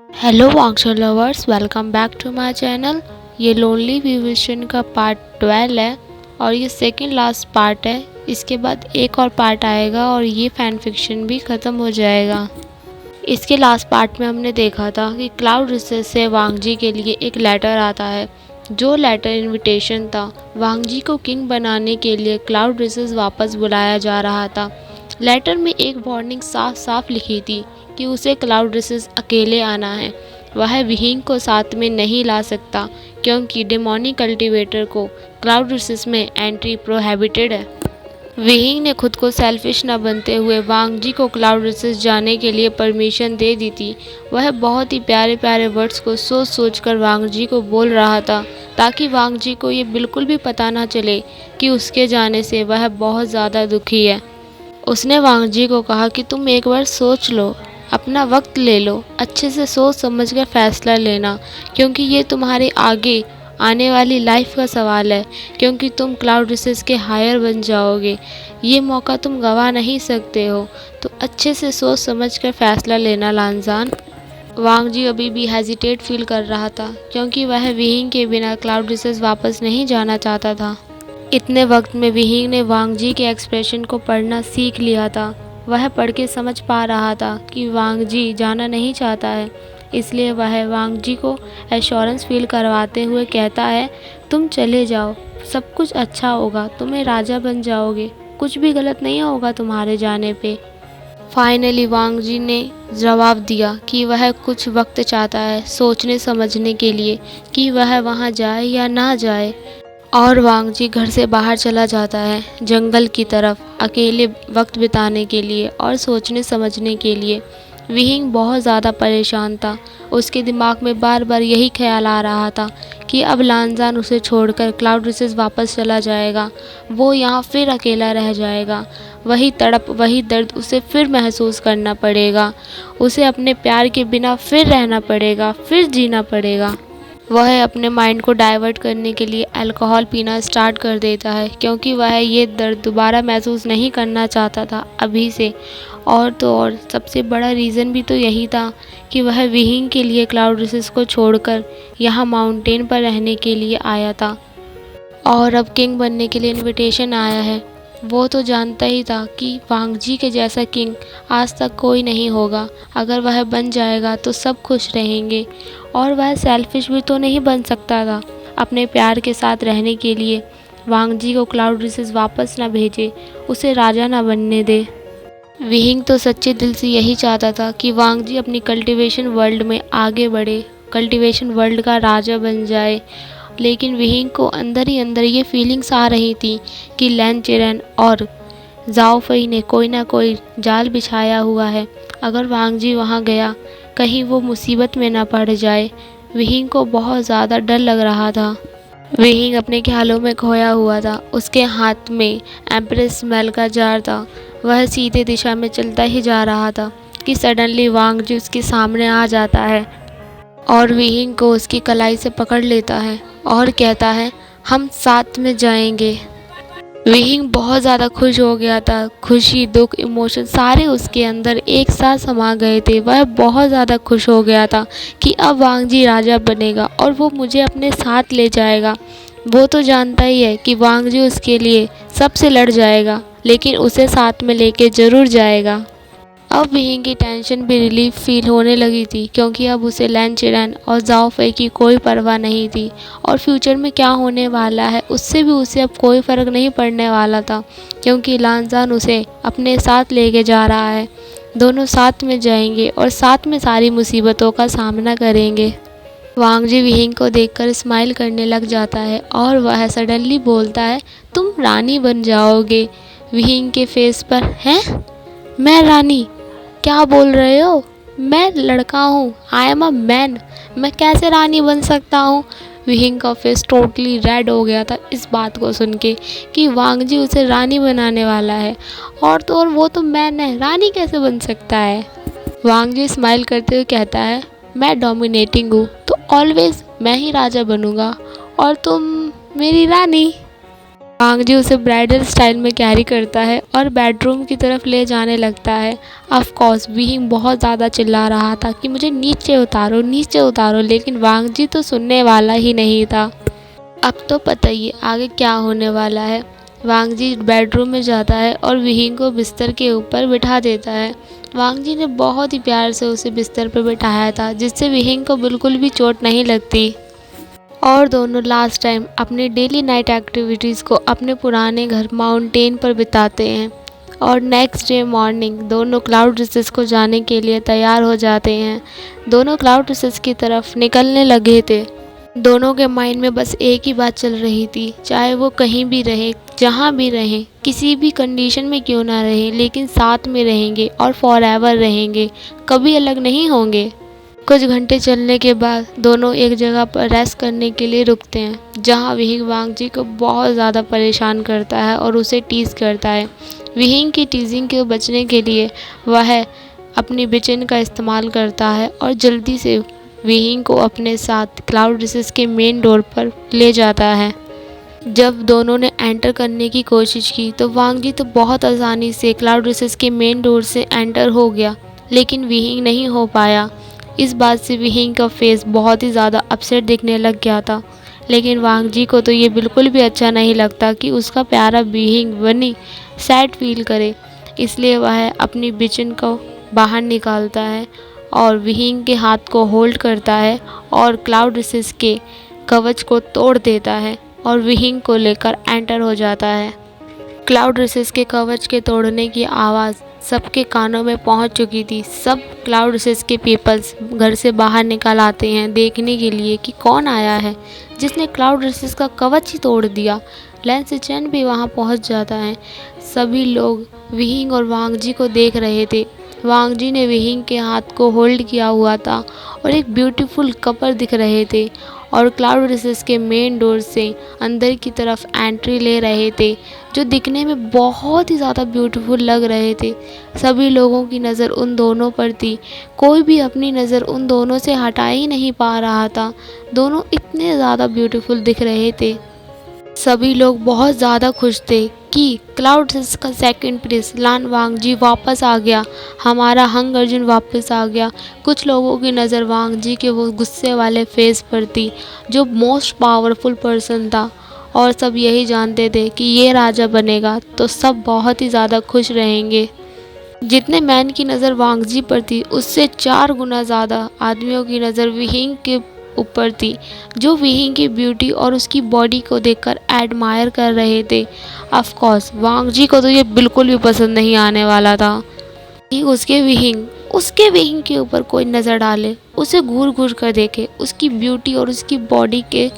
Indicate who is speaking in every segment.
Speaker 1: Hello वांगशो lovers, welcome back to my channel. ये lonely विविशन का पार्ट 12 है और ये सेकंड लास्ट पार्ट है। इसके बाद एक और पार्ट आएगा और ये फैन फिक्शन भी ख़त्म हो जाएगा। इसके लास्ट पार्ट में हमने देखा था कि क्लाउड रिसेस से वांगजी के लिए एक लेटर आता है। जो लेटर इनविटेशन था, वांगजी को किंग बनाने के लिए क्लाउड रिसेस वापस बुलाया जा रहा था। लेटर में एक वार्निंग साफ साफ लिखी थी कि उसे क्लाउड रिसेस अकेले आना है। वह विहिंग को साथ में नहीं ला सकता क्योंकि डेमोनिक कल्टीवेटर को क्लाउड रिसेस में एंट्री प्रोहिबिटेड है। विहिंग ने खुद को सेल्फिश न बनते हुए वांगजी को क्लाउड रिसेस जाने के लिए परमिशन दे दी थी। वह बहुत ही प्यारे प्यारे वर्ड्स को सोच सोच कर वांगजी को बोल रहा था ताकि वांगजी को ये बिल्कुल भी पता ना चले कि उसके जाने से वह बहुत ज़्यादा दुखी है। उसने वांगजी को कहा कि तुम एक बार सोच लो, अपना वक्त ले लो, अच्छे से सोच समझ कर फैसला लेना, क्योंकि ये तुम्हारे आगे आने वाली लाइफ का सवाल है, क्योंकि तुम क्लाउड रिसेस के हायर बन जाओगे। ये मौका तुम गंवा नहीं सकते हो, तो अच्छे से सोच समझ कर फैसला लेना लानजान। वांगजी अभी भी हेजिटेट फील कर रहा था क्योंकि वह विहिंग के बिना क्लाउड रिसेस वापस नहीं जाना चाहता था। इतने वक्त में विहिंग ने वांगजी के एक्सप्रेशन को पढ़ना सीख लिया था। वह पढ़ के समझ पा रहा था कि वांगजी जाना नहीं चाहता है, इसलिए वह वांगजी को एश्योरेंस फील करवाते हुए कहता है, तुम चले जाओ, सब कुछ अच्छा होगा, तुम्हें राजा बन जाओगे, कुछ भी गलत नहीं होगा तुम्हारे जाने पे। फाइनली वांगजी ने जवाब दिया कि वह कुछ वक्त चाहता है सोचने समझने के लिए कि वह वहाँ जाए या ना जाए। और वांगजी घर से बाहर चला जाता है जंगल की तरफ अकेले वक्त बिताने के लिए और सोचने समझने के लिए। विहिंग बहुत ज़्यादा परेशान था। उसके दिमाग में बार बार यही ख्याल आ रहा था कि अब लानजान उसे छोड़कर क्लाउड रिसेस वापस चला जाएगा, वो यहाँ फिर अकेला रह जाएगा। वही तड़प वही दर्द उसे फिर महसूस करना पड़ेगा, उसे अपने प्यार के बिना फिर रहना पड़ेगा, फिर जीना पड़ेगा। वह अपने माइंड को डाइवर्ट करने के लिए अल्कोहल पीना स्टार्ट कर देता है क्योंकि वह ये दर्द दोबारा महसूस नहीं करना चाहता था अभी से। और तो और सबसे बड़ा रीज़न भी तो यही था कि वह विहिंग के लिए क्लाउड रिसेस को छोड़कर यहाँ माउंटेन पर रहने के लिए आया था और अब किंग बनने के लिए इनविटेशन आया है। वो तो जानता ही था कि वांगजी के जैसा किंग आज तक कोई नहीं होगा। अगर वह बन जाएगा तो सब खुश रहेंगे और वह सेल्फिश भी तो नहीं बन सकता था। अपने प्यार के साथ रहने के लिए वांगजी को क्लाउड रिसेस वापस ना भेजे, उसे राजा ना बनने दे। विहिंग तो सच्चे दिल से यही चाहता था कि वांगजी अपनी कल्टीवेशन वर्ल्ड में आगे बढ़े, कल्टीवेशन वर्ल्ड का राजा बन जाए। लेकिन विहिंग को अंदर ही अंदर ये फीलिंग्स आ रही थी कि लैन चेरन और जाओ फई ने कोई ना कोई जाल बिछाया हुआ है। अगर वांगजी वहाँ गया, कहीं वो मुसीबत में ना पड़ जाए। विहिंग को बहुत ज़्यादा डर लग रहा था। विहिंग अपने ख्यालों में खोया हुआ था। उसके हाथ में एम्प्रेस स्मेल का जार था। वह सीधे दिशा में चलता ही जा रहा था कि सडनली वांगजी उसके सामने आ जाता है और विहिंग को उसकी कलाई से पकड़ लेता है और कहता है, हम साथ में जाएंगे। विहिंग बहुत ज़्यादा खुश हो गया था। खुशी, दुख, इमोशन सारे उसके अंदर एक साथ समा गए थे। वह बहुत ज़्यादा खुश हो गया था कि अब वांगजी राजा बनेगा और वो मुझे अपने साथ ले जाएगा। वो तो जानता ही है कि वांगजी उसके लिए सबसे लड़ जाएगा, लेकिन उसे साथ में लेके ज़रूर जाएगा। अब विहिंग की टेंशन भी रिलीफ फील होने लगी थी क्योंकि अब उसे लैन चेरन और जाओ फई की कोई परवाह नहीं थी और फ्यूचर में क्या होने वाला है उससे भी उसे अब कोई फ़र्क नहीं पड़ने वाला था क्योंकि लानजान उसे अपने साथ लेके जा रहा है। दोनों साथ में जाएंगे और साथ में सारी मुसीबतों का सामना करेंगे। वांगजी विहिंग को देखकर स्माइल करने लग जाता है और वह सडनली बोलता है, तुम रानी बन जाओगे। विहिंग के फेस पर, हैं? मैं रानी? क्या बोल रहे हो? मैं लड़का हूँ, आई एम अ मैन, मैं कैसे रानी बन सकता हूँ? विहिंग का फेस टोटली रेड हो गया था इस बात को सुन के कि वांगजी उसे रानी बनाने वाला है। और तो और वो तो मैन है, रानी कैसे बन सकता है? वांगजी स्माइल करते हुए कहता है, मैं डोमिनेटिंग हूँ तो ऑलवेज मैं ही राजा बनूँगा और तुम मेरी रानी। वांग जी उसे ब्राइडल स्टाइल में कैरी करता है और बेडरूम की तरफ ले जाने लगता है। ऑफ कोर्स विहिंग बहुत ज़्यादा चिल्ला रहा था कि मुझे नीचे उतारो, लेकिन वांग जी तो सुनने वाला ही नहीं था। अब तो पता ही है आगे क्या होने वाला है। वांग जी बेडरूम में जाता है और विहिंग को बिस्तर के ऊपर बिठा देता है। वांग जी ने बहुत ही प्यार से उसे बिस्तर पर बिठाया था, जिससे विहिंग को बिल्कुल भी चोट नहीं लगती। और दोनों लास्ट टाइम अपनी डेली नाइट एक्टिविटीज़ को अपने पुराने घर माउंटेन पर बिताते हैं। और नेक्स्ट डे मॉर्निंग दोनों क्लाउड रिसेस को जाने के लिए तैयार हो जाते हैं। दोनों क्लाउड रिसेस की तरफ निकलने लगे थे। दोनों के माइंड में बस एक ही बात चल रही थी, चाहे वो कहीं भी रहे, जहाँ भी रहें, किसी भी कंडीशन में क्यों ना रहें, लेकिन साथ में रहेंगे और फॉरएवर रहेंगे, कभी अलग नहीं होंगे। कुछ घंटे चलने के बाद दोनों एक जगह पर रेस्ट करने के लिए रुकते हैं, जहाँ विहिंग वांग जी को बहुत ज़्यादा परेशान करता है और उसे टीज़ करता है। विहिंग की टीजिंग के बचने के लिए वह अपनी बिचन का इस्तेमाल करता है और जल्दी से विहिंग को अपने साथ क्लाउड रिसेस के मेन डोर पर ले जाता है। जब दोनों ने एंटर करने की कोशिश की तो वांग जी तो बहुत आसानी से क्लाउड रिसेस के मेन डोर से एंटर हो गया, लेकिन विहिंग नहीं हो पाया। इस बात से विहिंग का फेस बहुत ही ज़्यादा अपसेट दिखने लग गया था, लेकिन वांग जी को तो ये बिल्कुल भी अच्छा नहीं लगता कि उसका प्यारा विहिंग बनी सैड फील करे। इसलिए वह अपनी बिचन को बाहर निकालता है और विहिंग के हाथ को होल्ड करता है और क्लाउड रिसेस के कवच को तोड़ देता है और विहिंग को लेकर एंटर हो जाता है। क्लाउड रिसेस के कवच के तोड़ने की आवाज़ सबके कानों में पहुंच चुकी थी। सब क्लाउड रिसेस के पीपल्स घर से बाहर निकल आते हैं देखने के लिए कि कौन आया है जिसने क्लाउड रिसेस का कवच ही तोड़ दिया। लैन सिचेन भी वहां पहुंच जाता है। सभी लोग विहिंग और वांग जी को देख रहे थे। वांग जी ने विहिंग के हाथ को होल्ड किया हुआ था और एक ब्यूटीफुल कपल दिख रहे थे और क्लाउड रिसेस के मेन डोर से अंदर की तरफ एंट्री ले रहे थे, जो दिखने में बहुत ही ज़्यादा ब्यूटीफुल लग रहे थे। सभी लोगों की नज़र उन दोनों पर थी, कोई भी अपनी नज़र उन दोनों से हटा ही नहीं पा रहा था। दोनों इतने ज़्यादा ब्यूटीफुल दिख रहे थे। सभी लोग बहुत ज़्यादा खुश थे कि क्लाउड रिसेस का सेकंड प्रिंस लान वांग जी वापस आ गया, हमारा हंग अर्जुन वापस आ गया। कुछ लोगों की नज़र वांग जी के वो गुस्से वाले फेस पर थी, जो मोस्ट पावरफुल पर्सन था, और सब यही जानते थे कि ये राजा बनेगा तो सब बहुत ही ज़्यादा खुश रहेंगे। जितने मैन की नज़र वांग जी पर थी, उससे 4 गुना ज़्यादा आदमियों की नज़र विहिंग के ऊपर थी, जो विहिंग की ब्यूटी और उसकी बॉडी को देखकर एडमायर कर रहे थे। ऑफ कोर्स वांग जी को तो ये बिल्कुल भी पसंद नहीं आने वाला था कि उसके विहिंग के ऊपर कोई नज़र डाले, उसे घूर घूर कर देखे, उसकी ब्यूटी और उसकी बॉडी के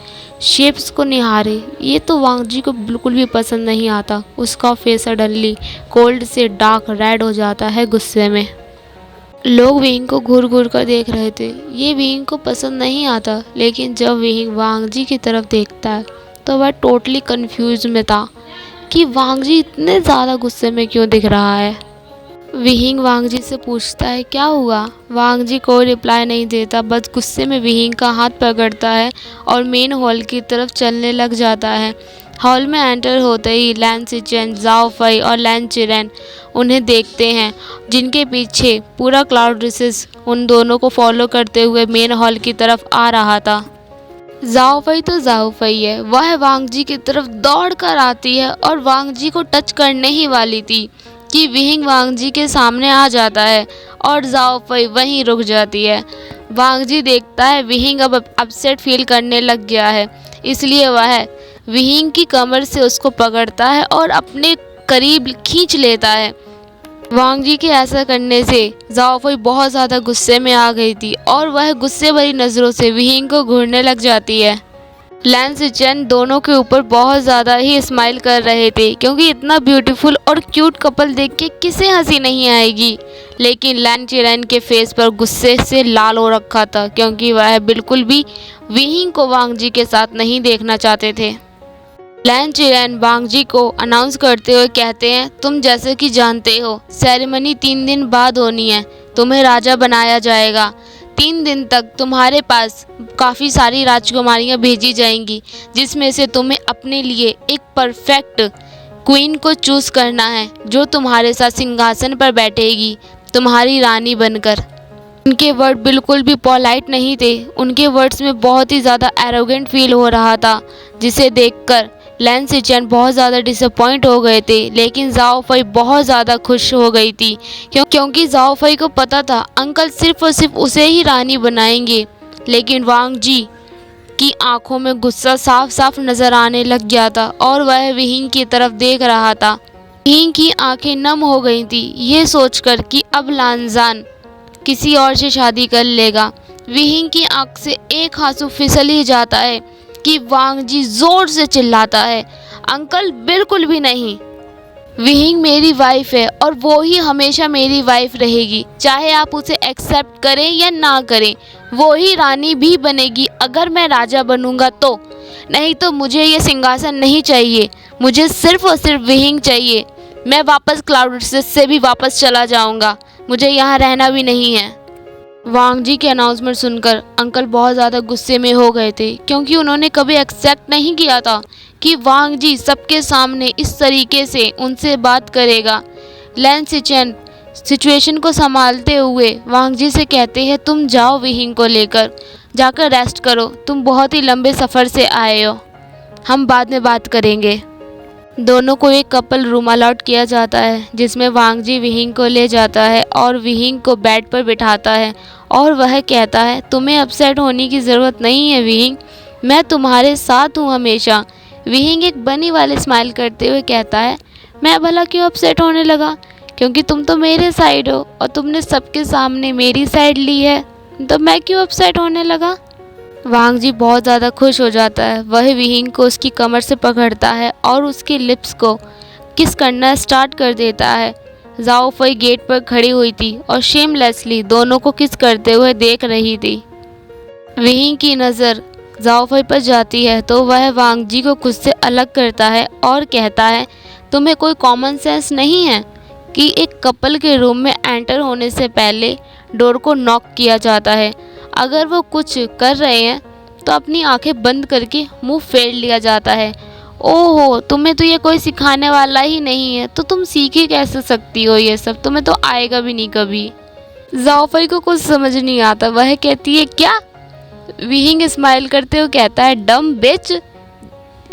Speaker 1: शेप्स को निहारे। ये तो वांग जी को बिल्कुल भी पसंद नहीं आता। उसका फेस सडनली कोल्ड से डार्क रेड हो जाता है गुस्से में। लोग विहिंग को घूर घूर कर देख रहे थे। ये विहिंग को पसंद नहीं आता, लेकिन जब विहिंग वांग जी की तरफ देखता है तो वह टोटली कंफ्यूज में था कि वांग जी इतने ज़्यादा गुस्से में क्यों दिख रहा है। विहिंग वांग जी से पूछता है क्या हुआ। वांग जी कोई रिप्लाई नहीं देता, बस गुस्से में विहिंग का हाथ पकड़ता है और मेन हॉल की तरफ चलने लग जाता है। हॉल में एंटर होते ही लैन सिचेन, जाओ फई और लैन चिरेन उन्हें देखते हैं, जिनके पीछे पूरा क्लाउड रिसेस उन दोनों को फॉलो करते हुए मेन हॉल की तरफ आ रहा था। जाओ फई तो जाओ फई है, वह वांग जी की तरफ दौड़ कर आती है और वांग जी को टच करने ही वाली थी कि विहिंग वांग जी के सामने आ जाता है और जाओ फई वहीं रुक जाती है। वांग जी देखता है विहिंग अब अपसेट फील करने लग गया है, इसलिए वह विहिंग की कमर से उसको पकड़ता है और अपने करीब खींच लेता है। वांग जी के ऐसा करने से जाओ फई बहुत ज़्यादा गुस्से में आ गई थी और वह गुस्से भरी नज़रों से विहिंग को घूरने लग जाती है। लैन सिचेन दोनों के ऊपर बहुत ज़्यादा ही स्माइल कर रहे थे, क्योंकि इतना ब्यूटीफुल और क्यूट कपल देख के किसे हंसी नहीं आएगी। लेकिन लैन चिरेन के फेस पर गुस्से से लाल हो रखा था, क्योंकि वह बिल्कुल भी विहिंग को वांग जी के साथ नहीं देखना चाहते थे। लैन चिरेन वांग जी को अनाउंस करते हुए कहते हैं, तुम जैसे कि जानते हो सेरेमनी 3 दिन बाद होनी है, तुम्हें राजा बनाया जाएगा। 3 दिन तक तुम्हारे पास काफ़ी सारी राजकुमारियाँ भेजी जाएंगी, जिसमें से तुम्हें अपने लिए एक परफेक्ट क्वीन को चूज़ करना है, जो तुम्हारे साथ सिंहासन पर बैठेगी तुम्हारी रानी बनकर। उनके वर्ड बिल्कुल भी पोलाइट नहीं थे, उनके वर्ड्स में बहुत ही ज़्यादा एरोगेंट फील हो रहा था, जिसे देखकर लैन सिचेन बहुत ज़्यादा डिसअपॉइंट हो गए थे। लेकिन जाओ फई बहुत ज़्यादा खुश हो गई थी, क्योंकि जाओ फई को पता था अंकल सिर्फ और सिर्फ उसे ही रानी बनाएंगे। लेकिन वांग जी की आंखों में गुस्सा साफ साफ नज़र आने लग गया था और वह विहिंग की तरफ देख रहा था। विहिंग की आंखें नम हो गई थी, ये सोचकर कि अब लानजान किसी और से शादी कर लेगा। विहिंग की आंख से एक आंसू फिसल ही जाता है कि वांग जी जोर से चिल्लाता है, अंकल बिल्कुल भी नहीं। विहिंग मेरी वाइफ है और वो ही हमेशा मेरी वाइफ रहेगी, चाहे आप उसे एक्सेप्ट करें या ना करें। वो ही रानी भी बनेगी अगर मैं राजा बनूंगा तो। नहीं तो मुझे ये सिंहासन नहीं चाहिए, मुझे सिर्फ और सिर्फ विहिंग चाहिए। मैं वापस क्लाउड से भी वापस चला जाऊंगा, मुझे यहाँ रहना भी नहीं है। वांग जी के अनाउंसमेंट सुनकर अंकल बहुत ज़्यादा गुस्से में हो गए थे, क्योंकि उन्होंने कभी एक्सेप्ट नहीं किया था कि वांग जी सबके सामने इस तरीके से उनसे बात करेगा। लैन सिचेन सिचुएशन को संभालते हुए वांग जी से कहते हैं, तुम जाओ विहिंग को लेकर, जाकर रेस्ट करो, तुम बहुत ही लंबे सफ़र से आए हो, हम बाद में बात करेंगे। दोनों को एक कपल रूम अलॉट किया जाता है, जिसमें वांग जी विहिंग को ले जाता है और विहिंग को बेड पर बिठाता है और वह कहता है, तुम्हें अपसेट होने की ज़रूरत नहीं है विहिंग, मैं तुम्हारे साथ हूँ हमेशा। विहिंग एक बनी वाले स्माइल करते हुए कहता है, मैं भला क्यों अपसेट होने लगा, क्योंकि तुम तो मेरे साइड हो और तुमने सबके सामने मेरी साइड ली है, तो मैं क्यों अपसेट होने लगा। वांग जी बहुत ज़्यादा खुश हो जाता है, वह विहिंग को उसकी कमर से पकड़ता है और उसके लिप्स को किस करना स्टार्ट कर देता है। जाओ फई गेट पर खड़ी हुई थी और शेमलेसली दोनों को किस करते हुए देख रही थी। विहिंग की नज़र जाओ फई पर जाती है तो वह वांग जी को खुद से अलग करता है और कहता है, तुम्हें कोई कॉमन सेंस नहीं है कि एक कपल के रूम में एंटर होने से पहले डोर को नॉक किया जाता है। अगर वो कुछ कर रहे हैं तो अपनी आंखें बंद करके मुंह फेर लिया जाता है। ओहो, तुम्हें तो ये कोई सिखाने वाला ही नहीं है, तो तुम सीख ही कैसे सकती हो ये सब, तुम्हें तो आएगा भी नहीं कभी। जाओ फई को कुछ समझ नहीं आता, वह कहती है, क्या। विहिंग स्माइल करते हुए कहता है, डम बिच।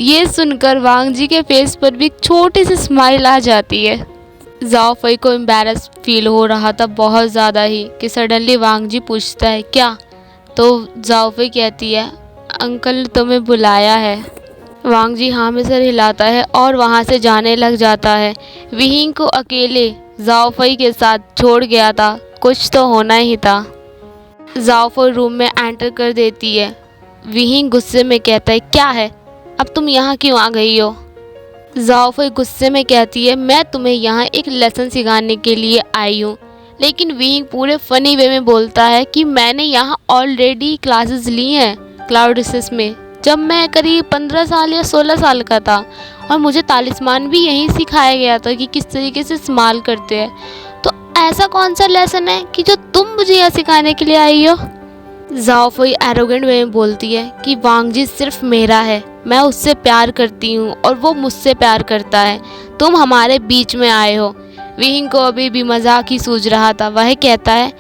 Speaker 1: ये सुनकर वांग जी के फेस पर भी एक छोटी सी स्माइल आ जाती है। जाओ फई को एम्बैरस फील हो रहा था बहुत ज़्यादा ही कि सडनली वांग जी पूछता है, क्या। तो जाओ फई कहती है, अंकल तुम्हें बुलाया है। वांग जी हाँ में सर हिलाता है और वहाँ से जाने लग जाता है। विहिंग को अकेले जाओ फई के साथ छोड़ गया था, कुछ तो होना ही था। जाओ फई रूम में एंटर कर देती है। विहिंग गुस्से में कहता है, क्या है, अब तुम यहाँ क्यों आ गई हो। जाओ फई गुस्से में कहती है, मैं तुम्हें यहाँ एक लेसन सिखाने के लिए आई हूँ। लेकिन विहिंग पूरे फनी वे में बोलता है कि मैंने यहाँ ऑलरेडी क्लासेस ली हैं क्लाउड रिसेस में, जब मैं करीब 15 साल या 16 साल का था, और मुझे तालिस्मान भी यहीं सिखाया गया था कि किस तरीके से इस्तेमाल करते हैं। तो ऐसा कौन सा लेसन है कि जो तुम मुझे यहाँ सिखाने के लिए आई हो। जाओ फई एरोगेंट वे में बोलती है कि वांग जी सिर्फ मेरा है, मैं उससे प्यार करती हूँ और वो मुझसे प्यार करता है, तुम हमारे बीच में आए हो। विहिंग को अभी भी मजाक ही सूझ रहा था, वह कहता है,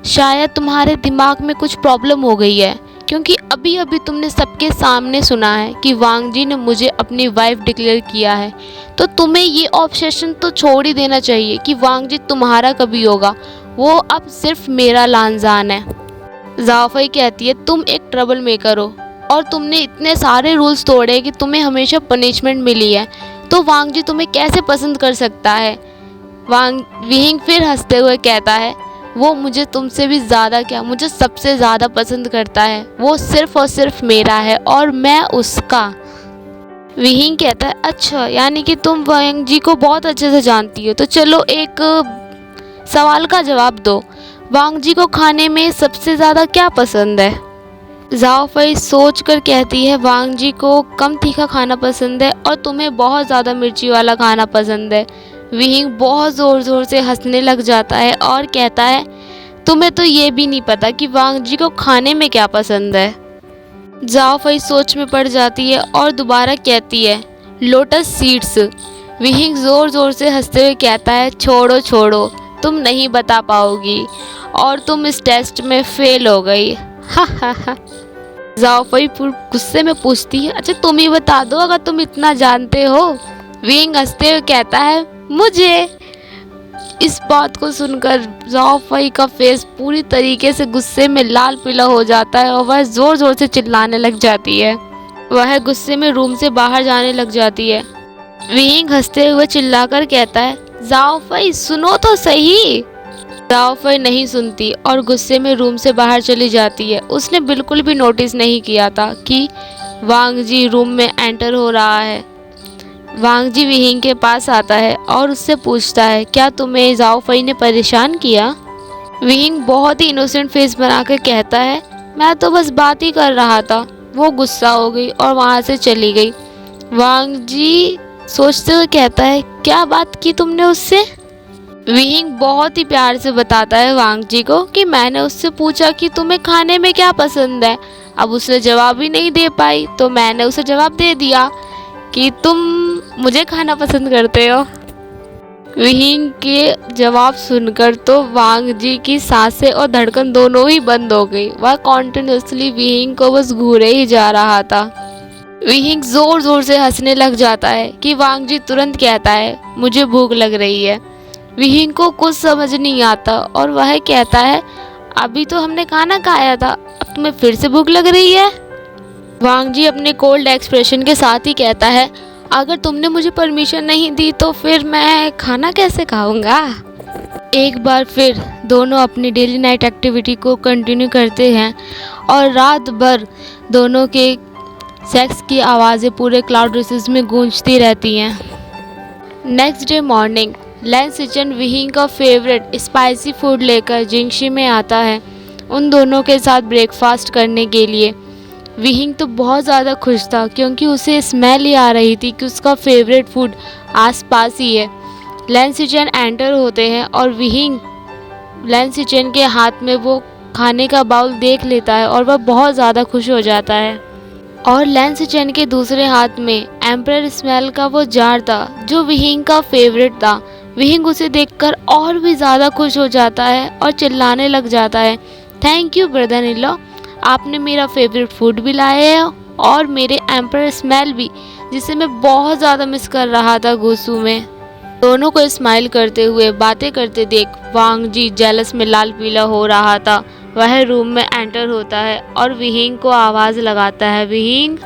Speaker 1: शायद तुम्हारे दिमाग में कुछ प्रॉब्लम हो गई है, क्योंकि अभी अभी तुमने सबके सामने सुना है कि वांग जी ने मुझे अपनी वाइफ डिक्लेयर किया है, तो तुम्हें ये ऑब्सेशन तो छोड़ ही देना चाहिए कि वांग जी तुम्हारा कभी होगा, वो अब सिर्फ मेरा लानजान है। जाओ फई कहती है, तुम एक ट्रबल मेकर हो और तुमने इतने सारे रूल्स तोड़े कि तुम्हें हमेशा पनिशमेंट मिली है, तो वांग जी तुम्हें कैसे पसंद कर सकता है। विहिंग फिर हंसते हुए कहता है, वो मुझे तुमसे भी ज़्यादा क्या, मुझे सबसे ज़्यादा पसंद करता है, वो सिर्फ और सिर्फ मेरा है और मैं उसका। विहिंग कहता है, अच्छा, यानी कि तुम वांग जी को बहुत अच्छे से जानती हो, तो चलो एक सवाल का जवाब दो, वांग जी को खाने में सबसे ज़्यादा क्या पसंद है। जाओ फई सोच कर कहती है, वांग जी को कम तीखा खाना पसंद है और तुम्हें बहुत ज़्यादा मिर्ची वाला खाना पसंद है। विहिंग बहुत ज़ोर ज़ोर से हंसने लग जाता है और कहता है, तुम्हें तो ये भी नहीं पता कि वांग जी को खाने में क्या पसंद है। जाओ फई सोच में पड़ जाती है और दोबारा कहती है लोटस सीड्स। विहिंग जोर जोर से हंसते हुए कहता है छोड़ो छोड़ो, तुम नहीं बता पाओगी और तुम इस टेस्ट में फेल हो गई। हा हा हा। जाओ फई गुस्से में पूछती है अच्छा तुम ही बता दो अगर तुम इतना जानते हो। विहिंग हंसते हुए कहता है मुझे। इस बात को सुनकर जाओ फई का फेस पूरी तरीके से गुस्से में लाल पीला हो जाता है और वह जोर जोर से चिल्लाने लग जाती है। वह गुस्से में रूम से बाहर जाने लग जाती है। विहिंग हंसते हुए चिल्लाकर कहता है जाओ फई सुनो तो सही। जाओ फई नहीं सुनती और गुस्से में रूम से बाहर चली जाती है। उसने बिल्कुल भी नोटिस नहीं किया था कि वांग जी रूम में एंटर हो रहा है। वांग जी विहिंग के पास आता है और उससे पूछता है क्या तुम्हें जाओ फई ने परेशान किया। विहिंग बहुत ही इनोसेंट फेस बनाकर कहता है मैं तो बस बात ही कर रहा था। वो गुस्सा हो गई और वहाँ से चली गई। वांग जी सोचते हुए कहता है क्या बात की तुमने उससे। विहिंग बहुत ही प्यार से बताता है वांग जी को कि मैंने उससे पूछा कि तुम्हें खाने में क्या पसंद है। अब उसने जवाब ही नहीं दे पाई तो मैंने उसे जवाब दे दिया कि तुम मुझे खाना पसंद करते हो। विहिंग के जवाब सुनकर तो वांग जी की सांसें और धड़कन दोनों ही बंद हो गई। वह कॉन्टिन्यूसली विहिंग को बस घूरे ही जा रहा था। विहिंग जोर जोर से हंसने लग जाता है कि वांग जी तुरंत कहता है मुझे भूख लग रही है। विहिंग को कुछ समझ नहीं आता और वह कहता है अभी तो हमने खाना खाया था, अब तुम्हें फिर से भूख लग रही है। वांग जी अपने कोल्ड एक्सप्रेशन के साथ ही कहता है अगर तुमने मुझे परमिशन नहीं दी तो फिर मैं खाना कैसे खाऊंगा। एक बार फिर दोनों अपनी डेली नाइट एक्टिविटी को कंटिन्यू करते हैं और रात भर दोनों के सेक्स की आवाज़ें पूरे क्लाउड रेसेस में गूंजती रहती हैं। नेक्स्ट डे मॉर्निंग लैन सिचन विहिंग का फेवरेट स्पाइसी फूड लेकर जिंगशी में आता है उन दोनों के साथ ब्रेकफास्ट करने के लिए। विहिंग तो बहुत ज़्यादा खुश था क्योंकि उसे स्मेल ही आ रही थी कि उसका फेवरेट फूड आसपास ही है। लैन सिचन एंटर होते हैं और विहिंग लैन सिचन के हाथ में वो खाने का बाउल देख लेता है और वह बहुत ज़्यादा खुश हो जाता है। और लैन सिचन के दूसरे हाथ में एम्परर स्मेल का वो जार था जो विहिंग का फेवरेट था। विहिंग उसे देखकर और भी ज़्यादा खुश हो जाता है और चिल्लाने लग जाता है thank you brother in law, आपने मेरा फेवरेट फूड भी लाया है और मेरे एम्परर स्मेल भी जिसे मैं बहुत ज़्यादा मिस कर रहा था गुसू में। दोनों को स्माइल करते हुए बातें करते देख वांग जी जेलस में लाल पीला हो रहा था। वह रूम में एंटर होता है और विहिंग को आवाज़ लगाता है विहिंग।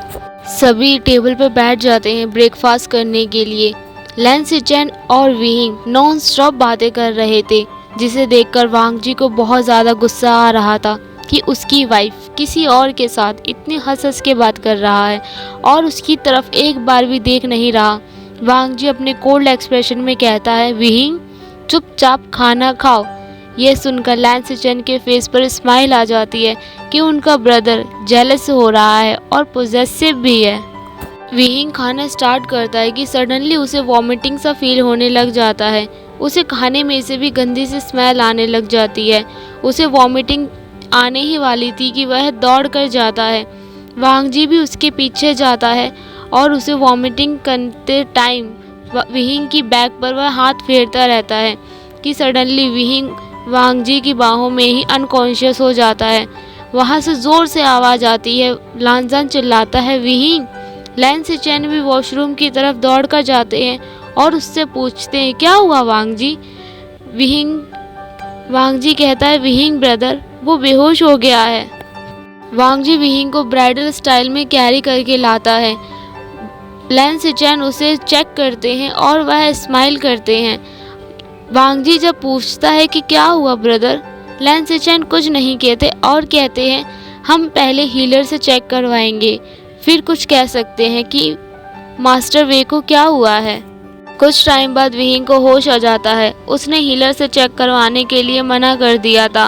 Speaker 1: सभी टेबल पर बैठ जाते हैं ब्रेकफास्ट करने के लिए। लैन सिचन और विहिंग नॉन स्टॉप बातें कर रहे थे जिसे देखकर वांग जी को बहुत ज़्यादा गुस्सा आ रहा था कि उसकी वाइफ किसी और के साथ इतनी हंस हंस के बात कर रहा है और उसकी तरफ एक बार भी देख नहीं रहा। वांग जी अपने कोल्ड एक्सप्रेशन में कहता है विहिंग चुपचाप खाना खाओ। यह सुनकर लैन सिचन के फेस पर स्माइल आ जाती है कि उनका ब्रदर जेलस हो रहा है और पोजेसिव भी है। विहिंग खाना स्टार्ट करता है कि सडनली उसे वॉमिटिंग सा फील होने लग जाता है। उसे खाने में से भी गंदी सी स्मेल आने लग जाती है। उसे वॉमिटिंग आने ही वाली थी कि वह दौड़ कर जाता है। वांग जी भी उसके पीछे जाता है और उसे वॉमिटिंग करते टाइम विहिंग की बैक पर वह हाथ फेरता रहता है कि सडनली विहिंग वांग जी की बाहों में ही अनकॉन्शियस हो जाता है। वहाँ से ज़ोर से आवाज़ आती है। लानजान चिल्लाता है विहिंग। लैन सिचन भी वॉशरूम की तरफ दौड़ कर जाते हैं और उससे पूछते हैं क्या हुआ वांग जी। वांग जी कहता है विहिंग ब्रदर वो बेहोश हो गया है। वांग जी विहिंग को ब्राइडल स्टाइल में कैरी करके लाता है। लैन सिचन उसे चेक करते हैं और वह स्माइल करते हैं। वांग जी जब पूछता है कि क्या हुआ ब्रदर, लैन सिचन कुछ नहीं कहते और कहते हैं हम पहले हीलर से चेक करवाएंगे फिर कुछ कह सकते हैं कि मास्टर वे को क्या हुआ है। कुछ टाइम बाद विहिंग को होश आ जाता है। उसने हीलर से चेक करवाने के लिए मना कर दिया था।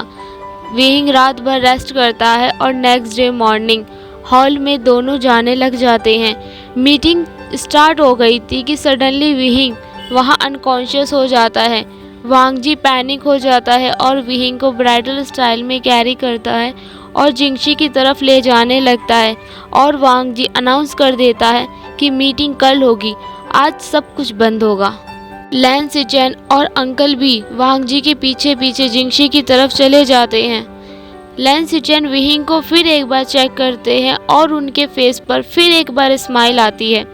Speaker 1: विहिंग रात भर रेस्ट करता है और नेक्स्ट डे मॉर्निंग हॉल में दोनों जाने लग जाते हैं। मीटिंग स्टार्ट हो गई थी कि सडनली विहिंग वहाँ अनकॉन्शियस हो जाता है। वांग जी पैनिक हो जाता है और विहिंग को ब्राइडल स्टाइल में कैरी करता है और जिंगशी की तरफ ले जाने लगता है और वांग जी अनाउंस कर देता है कि मीटिंग कल होगी, आज सब कुछ बंद होगा। लैन सिचेन और अंकल भी वांग जी के पीछे पीछे जिंगशी की तरफ चले जाते हैं। लैन सिचेन विहिंग को फिर एक बार चेक करते हैं और उनके फेस पर फिर एक बार स्माइल आती है।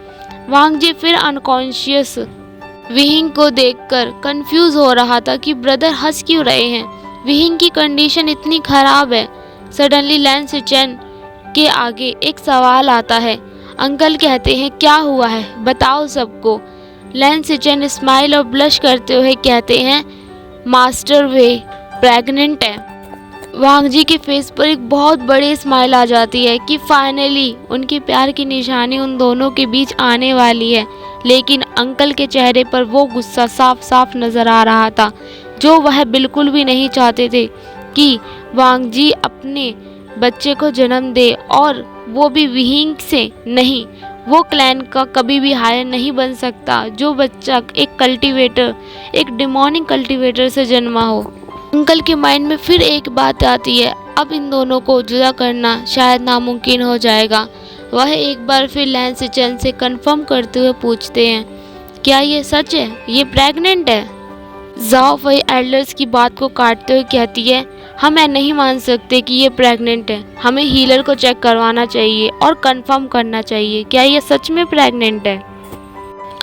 Speaker 1: वांग जी फिर अनकॉन्शियस विहिंग को देखकर कंफ्यूज हो रहा था कि ब्रदर हंस क्यों रहे हैं, विहिंग की कंडीशन इतनी खराब है। सडनली लैन सिचेन के आगे एक सवाल आता है। अंकल कहते हैं क्या हुआ है, बताओ सबको। लैन सिचेन स्माइल और ब्लश करते हुए कहते हैं मास्टर वे प्रेग्नेंट है। वांग जी के फेस पर एक बहुत बड़ी स्माइल आ जाती है कि फाइनली उनके प्यार की निशानी उन दोनों के बीच आने वाली है। लेकिन अंकल के चेहरे पर वो गुस्सा साफ साफ नजर आ रहा था जो वह बिल्कुल भी नहीं चाहते थे कि वांग जी अपने बच्चे को जन्म दे, और वो भी विहिंग से नहीं। वो क्लैन का कभी भी हायर नहीं बन सकता जो बच्चा एक कल्टीवेटर, एक डिमोनिक कल्टीवेटर से जन्मा हो। अंकल के माइंड में फिर एक बात आती है, अब इन दोनों को जुदा करना शायद नामुमकिन हो जाएगा। वह एक बार फिर लैन सिचेन से कंफर्म करते हुए पूछते हैं क्या ये सच है, ये प्रेग्नेंट है। जाओ फई एल्डर्स की बात को काटते हुए कहती है हम नहीं मान सकते कि ये प्रेग्नेंट है, हमें हीलर को चेक करवाना चाहिए और कंफर्म करना चाहिए क्या ये सच में प्रेग्नेंट है।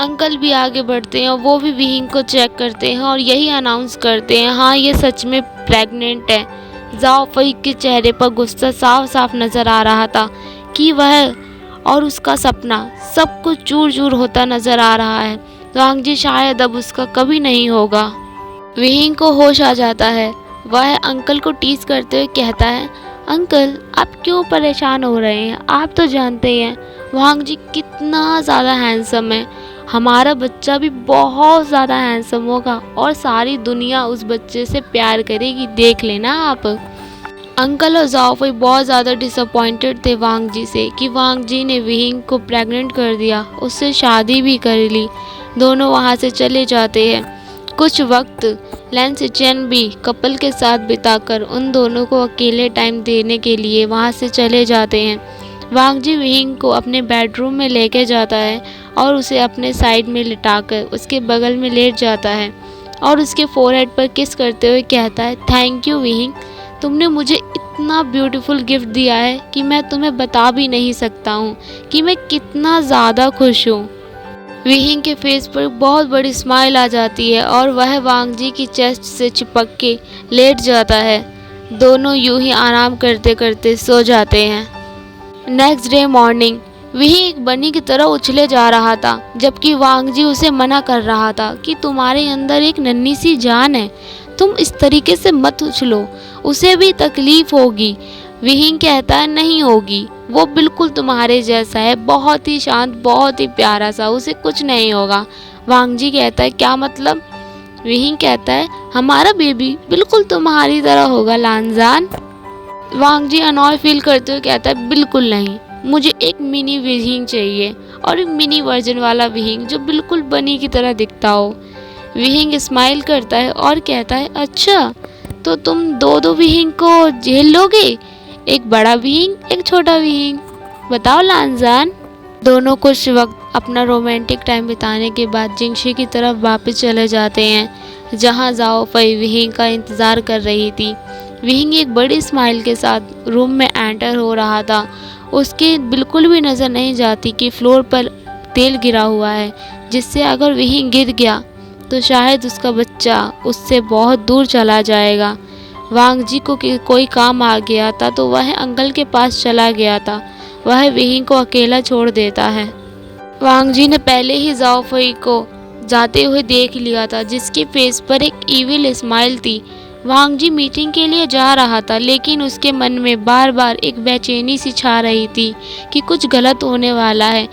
Speaker 1: अंकल भी आगे बढ़ते हैं, वो भी विहिंग को चेक करते हैं और यही अनाउंस करते हैं हाँ ये सच में प्रेग्नेंट है। जाओ फई के चेहरे पर गुस्सा साफ साफ नजर आ रहा था कि वह और उसका सपना सब कुछ चूर चूर होता नजर आ रहा है। वांग जी शायद अब उसका कभी नहीं होगा। विहिंग को होश आ जाता है, वह अंकल को टीज करते हुए कहता है अंकल आप क्यों परेशान हो रहे हैं, आप तो जानते हैं वांग जी कितना ज़्यादा हैंडसम है, हमारा बच्चा भी बहुत ज़्यादा हैंडसम होगा और सारी दुनिया उस बच्चे से प्यार करेगी, देख लेना आप। अंकल और जाओफई बहुत ज़्यादा डिसअपॉइंटेड थे वांग जी से कि वांग जी ने विहिंग को प्रेग्नेंट कर दिया, उससे शादी भी कर ली। दोनों वहाँ से चले जाते हैं। कुछ वक्त लैन सिचेन भी कपल के साथ बिताकर उन दोनों को अकेले टाइम देने के लिए वहाँ से चले जाते हैं। वांग जी विहिंग को अपने बेडरूम में लेके जाता है और उसे अपने साइड में लिटाकर उसके बगल में लेट जाता है और उसके फोरहेड पर किस करते हुए कहता है थैंक यू विहिंग, तुमने मुझे इतना ब्यूटीफुल गिफ्ट दिया है कि मैं तुम्हें बता भी नहीं सकता हूँ कि मैं कितना ज़्यादा खुश हूँ। विहिंग के फेस पर बहुत बड़ी स्माइल आ जाती है और वह वांग जी की चेस्ट से चिपक के लेट जाता है। दोनों यूं ही आराम करते करते सो जाते हैं। नेक्स्ट डे मॉर्निंग विहिंग एक बनी की तरह उछले जा रहा था जबकि वांग जी उसे मना कर रहा था कि तुम्हारे अंदर एक नन्ही सी जान है, तुम इस तरीके से मत उछलो, उसे भी तकलीफ होगी। विहिंग कहता है नहीं होगी, वो बिल्कुल तुम्हारे जैसा है, बहुत ही शांत, बहुत ही प्यारा सा, उसे कुछ नहीं होगा। वांग जी कहता है क्या मतलब। विहिंग कहता है हमारा बेबी बिल्कुल तुम्हारी तरह होगा लानजान। वांग जी अनॉय फील करते हुए कहता है बिल्कुल नहीं, मुझे एक मिनी विहिंग चाहिए और एक मिनी वर्जन वाला विहिंग जो बिल्कुल बनी की तरह दिखता हो। विहिंग स्माइल करता है और कहता है अच्छा तो तुम दो विहिंग को झेल लोगे, एक बड़ा विहिंग एक छोटा विहिंग, बताओ लानजान। दोनों कुछ वक्त अपना रोमांटिक टाइम बिताने के बाद जिंगशी की तरफ वापस चले जाते हैं जहां जाओ फई विहिंग का इंतज़ार कर रही थी। विहिंग एक बड़ी स्माइल के साथ रूम में एंटर हो रहा था। उसके बिल्कुल भी नज़र नहीं जाती कि फ्लोर पर तेल गिरा हुआ है जिससे अगर विहिंग गिर गया तो शायद उसका बच्चा उससे बहुत दूर चला जाएगा। वांग जी को कोई काम आ गया था तो वह अंकल के पास चला गया था, वह विहिंग को अकेला छोड़ देता है। वांग जी ने पहले ही जाओ फई को जाते हुए देख लिया था जिसके फेस पर एक इविल स्माइल थी। वांग जी मीटिंग के लिए जा रहा था लेकिन उसके मन में बार बार एक बेचैनी सी छा रही थी कि कुछ गलत होने वाला है।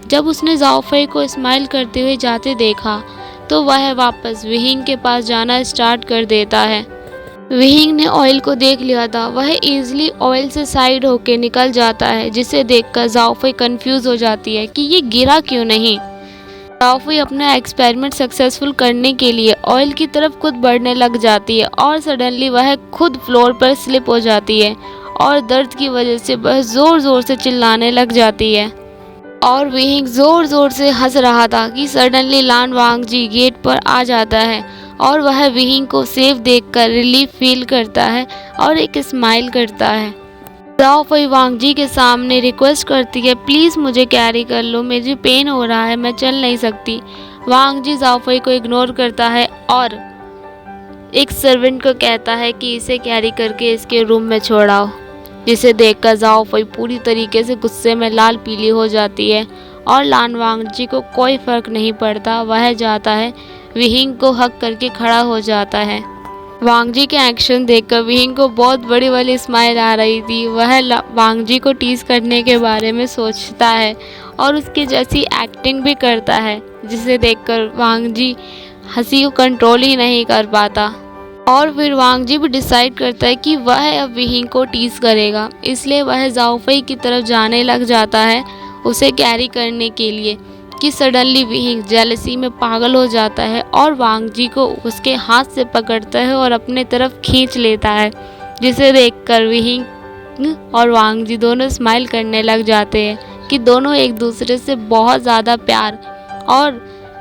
Speaker 1: जब उसने जाओ फई को स्माइल करते हुए जाते देखा तो वह वापस विहिंग के पास जाना स्टार्ट कर देता है। विहिंग ने ऑयल को देख लिया था, वह इजीली ऑयल से साइड होके निकल जाता है जिसे देखकर जाओ फई कंफ्यूज हो जाती है कि ये गिरा क्यों नहीं। जाओफई अपना एक्सपेरिमेंट सक्सेसफुल करने के लिए ऑयल की तरफ खुद बढ़ने लग जाती है और सडनली वह खुद फ्लोर पर स्लिप हो जाती है और दर्द की वजह से वह ज़ोर ज़ोर से चिल्लाने लग जाती है। और विहिंग ज़ोर ज़ोर से हंस रहा था कि सडनली लान वांगजी गेट पर आ जाता है और वह विहिंग को सेफ देखकर रिलीफ फील करता है और एक स्माइल करता है। जाओफई वांगजी के सामने रिक्वेस्ट करती है, प्लीज़ मुझे कैरी कर लो, मुझे पेन हो रहा है, मैं चल नहीं सकती। वांगजी जाओफई को इग्नोर करता है और एक सर्वेंट को कहता है कि इसे कैरी करके इसके रूम में छोड़ाओ, जिसे देखकर जाओफई पूरी तरीके से गुस्से में लाल पीली हो जाती है और लान वांगजी को कोई फर्क नहीं पड़ता। वह जाता है, विहिंग को हक करके खड़ा हो जाता है। वांगजी के एक्शन देखकर विहिंग को बहुत बड़ी वाली स्माइल आ रही थी। वह वांगजी को टीज करने के बारे में सोचता है और उसकी जैसी एक्टिंग भी करता है, जिसे देखकर वांगजी हंसी को कंट्रोल ही नहीं कर पाता। और फिर वांगजी भी डिसाइड करता है कि वह अब विहिंग को टीज करेगा, इसलिए वह जाओफई की तरफ जाने लग जाता है उसे कैरी करने के लिए कि सडनली विहिंग जेलसी में पागल हो जाता है और वांगजी को उसके हाथ से पकड़ता है और अपने तरफ खींच लेता है, जिसे देखकर विहिंग और वांगजी दोनों स्माइल करने लग जाते हैं कि दोनों एक दूसरे से बहुत ज़्यादा प्यार और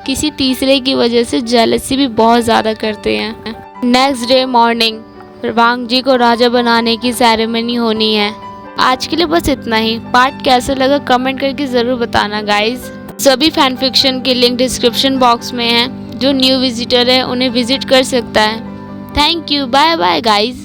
Speaker 1: किसी तीसरे की वजह से जेलसी भी बहुत ज़्यादा करते हैं। नेक्स्ट डे मॉर्निंग वांगजी को राजा बनाने की सेरेमनी होनी है। आज के लिए बस इतना ही। पार्ट कैसा लगा कमेंट करके ज़रूर बताना गाइज। सभी फैन फिक्शन के लिंक डिस्क्रिप्शन बॉक्स में है, जो न्यू विजिटर है उन्हें विजिट कर सकता है। Thank you, bye bye guys.